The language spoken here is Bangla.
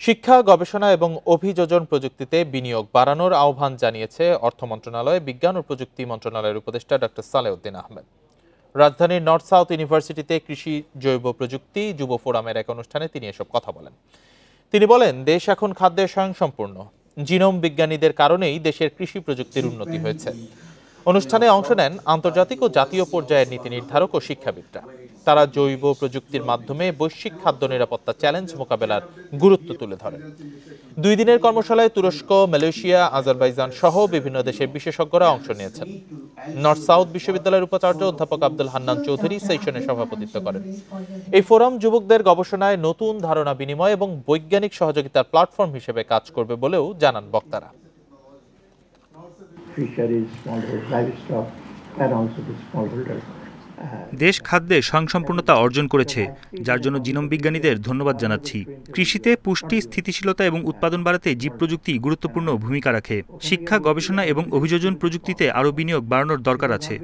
শিক্ষা, গবেষণা এবং অভিযোজন প্রযুক্তিতে বিনিয়োগ বাড়ানোর আহ্বান জানিয়েছে অর্থ মন্ত্রণালয়, বিজ্ঞান ও প্রযুক্তি মন্ত্রণালয়ের উপদেষ্টা ডক্টর সালেউদ্দিন আহমেদ। রাজধানীর নর্থ সাউথ ইউনিভার্সিটিতে কৃষি জৈব প্রযুক্তি যুব ফোরামের এক অনুষ্ঠানে তিনি এসব কথা বলেন। তিনি বলেন, দেশ এখন খাদ্যে স্বয়ংসম্পূর্ণ। জিনোম বিজ্ঞানীদের কারণেই দেশের কৃষি প্রযুক্তির উন্নতি হয়েছে। অনুষ্ঠানে অংশ নেন আন্তর্জাতিক ও জাতীয় পর্যায়ের নীতি নির্ধারক ও শিক্ষাবিদরা। তারা জৈব প্রযুক্তির মাধ্যমে বৈশ্বিক খাদ্য নিরাপত্তা চ্যালেঞ্জ মোকাবেলার গুরুত্ব তুলে ধরেন। 2 দিনের কর্মশালায় তুরস্ক, মালয়েশিয়া, আজারবাইজান সহ বিভিন্ন দেশের বিশেষজ্ঞরা অংশ নিয়েছেন। নর্থ সাউথ বিশ্ববিদ্যালয়ের উপাচার্য অধ্যাপক আব্দুল হান্নান চৌধুরী সেশনে সভাপতিত্ব করেন। এই ফোরাম যুবকদের গবেষণায় নতুন ধারণা বিনিময় এবং বৈজ্ঞানিক সহযোগিতার প্ল্যাটফর্ম হিসেবে কাজ করবে বলেও জানান বক্তারা। দেশ খাদ্যে স্বয়ংসম্পূর্ণতা অর্জন করেছে, যার জন্য জিনোম বিজ্ঞানীদের ধন্যবাদ জানাচ্ছি। কৃষিতে পুষ্টি, স্থিতিশীলতা এবং উৎপাদন বাড়াতে জীব প্রযুক্তি গুরুত্বপূর্ণ ভূমিকা রাখে। শিক্ষা, গবেষণা এবং অভিযোজন প্রযুক্তিতে আরও বিনিয়োগ বাড়ানোর দরকার আছে।